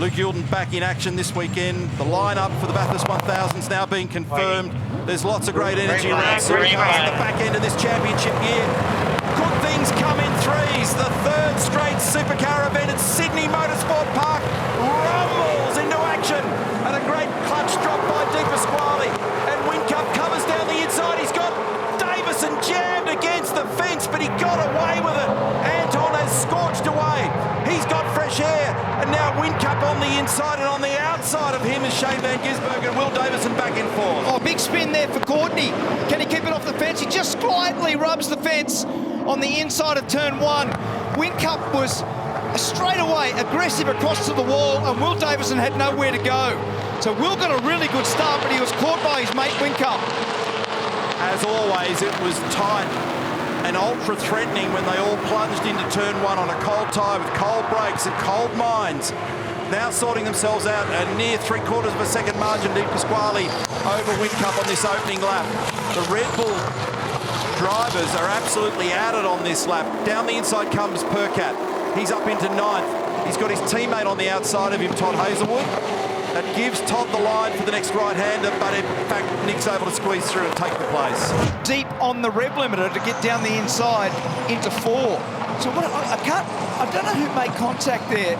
Luke Youlden back in action this weekend. The lineup for the Bathurst 1000's now being confirmed. There's lots of great energy around Supercars at the back end of this championship year. Could things come in threes? The third straight supercar event at Sydney Motorsport Park rumbles into action. And a great clutch drop by Di Pasquale. And Whincup covers down the inside. He's got Davison jammed against the fence, but he got away with it. Anton has scorched away. He's got fresh air. And now Whincup on the inside, and on the outside of him is Shane Van Gisbergen and Will Davison back and forth. Oh, big spin there for Courtney. Can he keep it off the fence? He just slightly rubs the fence on the inside of turn one. Whincup was straight away aggressive across to the wall, and Will Davison had nowhere to go. So Will got a really good start, but he was caught by his mate Whincup. As always, it was tight and ultra-threatening when they all plunged into turn one on a cold tyre with cold brakes and cold minds. Now sorting themselves out a near 3/4 of a second margin. Di Pasquale over Whincup on this opening lap. The Red Bull drivers are absolutely at it on this lap. Down the inside comes Percat. He's up into ninth. He's got his teammate on the outside of him, Todd Hazelwood. That gives Todd the line for the next right-hander, but in fact, Nick's able to squeeze through and take the place. Deep on the rev limiter to get down the inside into four. So what, I don't know who made contact there.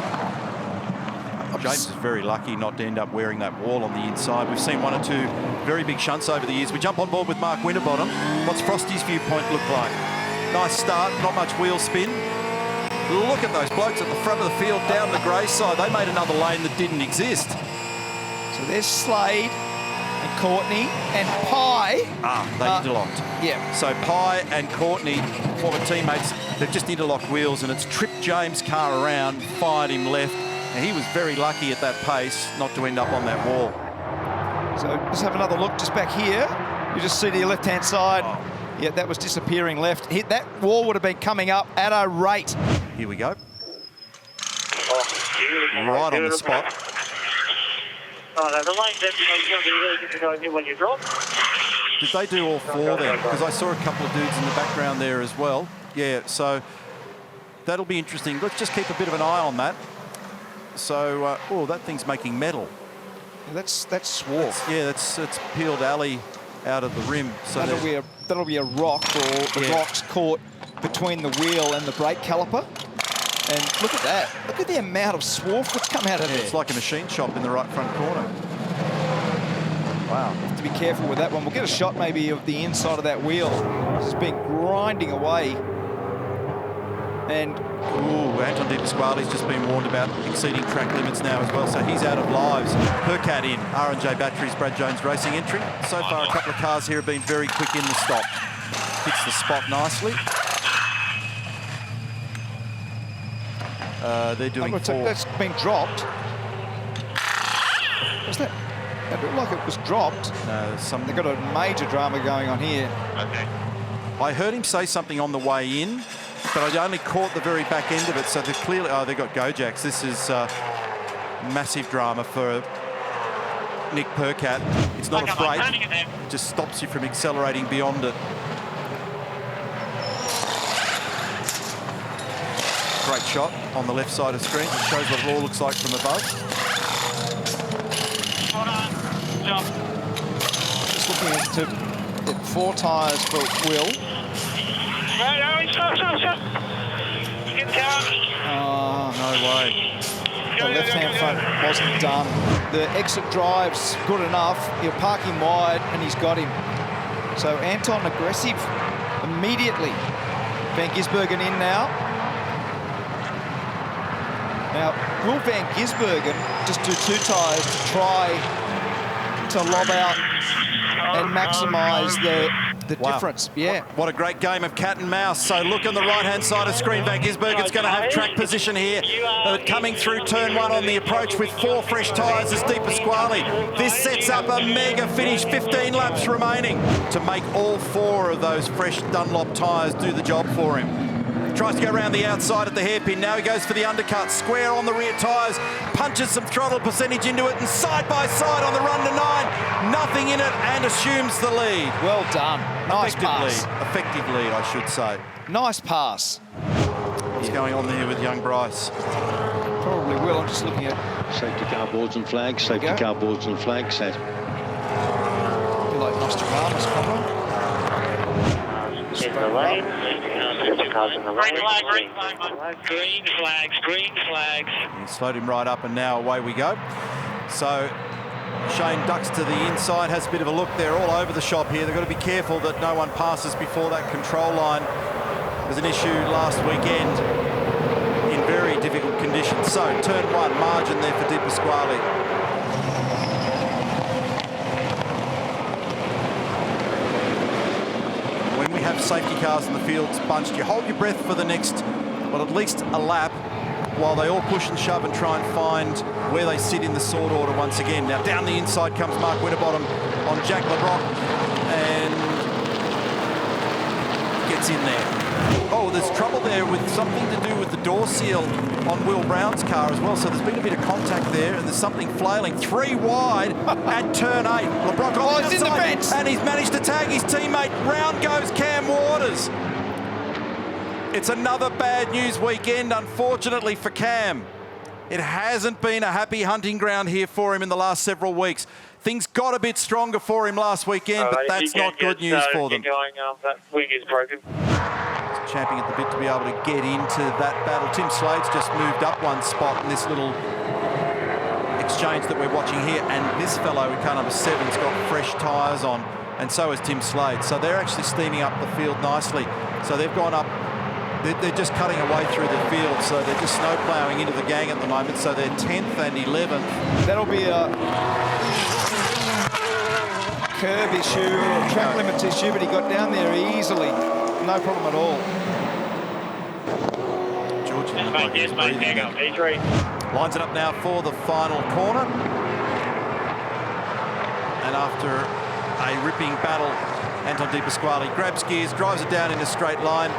James is very lucky not to end up wearing that wall on the inside. We've seen one or two very big shunts over the years. We jump on board with Mark Winterbottom. What's Frosty's viewpoint look like? Nice start, not much wheel spin. Look at those blokes at the front of the field down the grey side. They made another lane that didn't exist. So there's Slade and Courtney and Pye. They interlocked. Yeah. So Pye and Courtney, former teammates, they've just interlocked wheels, and it's tripped James' car around, fired him left. And he was very lucky at that pace not to end up on that wall. So let's have another look just back here. You just see to your left-hand side. Oh. Yeah, that was disappearing left. That wall would have been coming up at a rate. Here we go. Right on the spot. When you drop. Did they do all four then? Because I saw a couple of dudes in the background there as well. Yeah, so that'll be interesting. Let's just keep a bit of an eye on that. So, oh, that thing's making metal. Yeah, that's swarf. Yeah, it's peeled alley out of the rim. So that'll be a rock, or the rock's caught between the wheel and the brake caliper. And look at that. Look at the amount of swarf that's come out of there. It's like a machine shop in the right front corner. Wow. Have to be careful with that one. We'll get a shot maybe of the inside of that wheel. It's been grinding away. And Anton Di Pasquale's just been warned about exceeding track limits now as well, so he's out of lives. Percat in, R&J Batteries, Brad Jones Racing entry. So far, a couple of cars here have been very quick in the stop. Hits the spot nicely. They're doing four. That's been dropped. Was that? It looked like it was dropped. No, They've got a major drama going on here. Okay. I heard him say something on the way in, but I only caught the very back end of it, so they're clearly... Oh, they've got Gojacks. This is massive drama for Nick Percat. It's not a freight. It just stops you from accelerating beyond it. Great shot on the left side of screen. It shows what it all looks like from above. Hold on. Jump. Just looking to get 4 tyres for Will. Stop. Get down. Oh, No way. the left-hand front wasn't done. The exit drive's good enough. He'll park him wide, and he's got him. So Anton aggressive immediately. Van Gisbergen in now. Now, will Van Gisbergen just do 2 tyres to try to lob out and maximise the difference? Yeah. What a great game of cat and mouse. So look on the right-hand side of screen. Van Gisbergen's going to have track position here. Coming through turn 1 on the approach with 4 fresh tyres is Di Pasquale. This sets up a mega finish, 15 laps remaining to make all 4 of those fresh Dunlop tyres do the job for him. Tries to go around the outside at the hairpin. Now he goes for the undercut. Square on the rear tyres. Punches some throttle percentage into it, and side by side on the run to 9. Nothing in it, and assumes the lead. Well done. Nice pass. Effective lead, I should say. Nice pass. What's going on there with young Bryce? Probably will. I'm just looking at... Safety car boards and flags, safety car boards and flags set. Like Nostradamus, probably. In the lane. Cars in the lane. Green flags. He slowed him right up and now away we go. So Shane ducks to the inside, has a bit of a look. They're all over the shop here. They've got to be careful that no one passes before that control line. There was an issue last weekend in very difficult conditions. So turn one, margin there for Di Pasquale. When we have safety cars in the fields bunched, you hold your breath for the next, well, at least a lap, while they all push and shove and try and find where they sit in the sort order once again. Now down the inside comes Mark Winterbottom on Jack LeBrock and gets in there. Oh, there's trouble there with something to do with the door seal on Will Brown's car as well. So there's been a bit of contact there and there's something flailing. 3 wide at turn 8. LeBrock on the in the outside, fence. and he's managed to tag his teammate. Round goes Cam Waters. It's another bad news weekend, unfortunately, for Cam. It hasn't been a happy hunting ground here for him in the last several weeks. Things got a bit stronger for him last weekend, but that's not good news for them. That wing is broken. He's champing at the bit to be able to get into that battle. Tim Slade's just moved up one spot in this little exchange that we're watching here, and this fellow in car number 7's got fresh tyres on, and so has Tim Slade. So they're actually steaming up the field nicely. So they've gone up. They're just cutting away through the field, so they're just snow ploughing into the gang at the moment. So they're 10th and 11th. That'll be a curb issue or track limits issue, but he got down there easily. No problem at all. George Yes, mate, hang on. E3. lines it up now for the final corner. And after a ripping battle, Anton Di Pasquale grabs gears, drives it down in a straight line.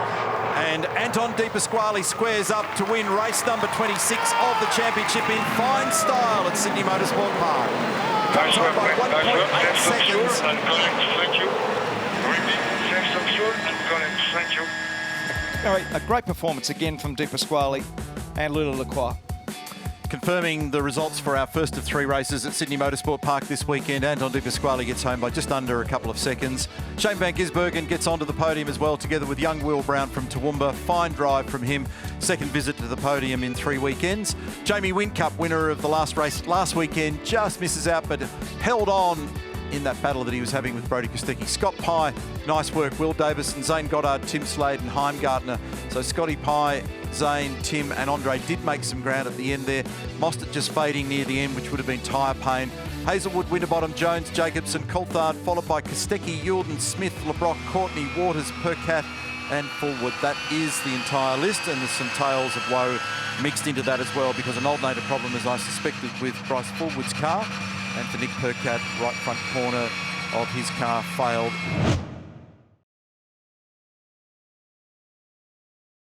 And Anton Di Pasquale squares up to win race number 26 of the championship in fine style at Sydney Motorsport Park. Comes on by 1.8 seconds. A great performance again from Di Pasquale and Lula Lacroix. Confirming the results for our first of 3 races at Sydney Motorsport Park this weekend. Anton Di Pasquale gets home by just under a couple of seconds. Shane van Gisbergen gets onto the podium as well, together with young Will Brown from Toowoomba. Fine drive from him. Second visit to the podium in 3 weekends. Jamie Whincup, winner of the last race last weekend, just misses out, but held on in that battle that he was having with Brodie Kostecki. Scott Pye, nice work. Will Davison, Zane Goddard, Tim Slade and Heimgartner. So Scotty Pye, Zane, Tim and Andre did make some ground at the end there. Mostert just fading near the end, which would have been tyre pain. Hazelwood, Winterbottom, Jones, Jacobson, Coulthard, followed by Kostecki, Youlden, Smith, LeBrock, Courtney, Waters, Percat and Fullwood. That is the entire list, and there's some tales of woe mixed into that as well, because an alternator problem, as I suspected, with Bryce Fullwood's car, and for Nick Percat, right front corner of his car failed.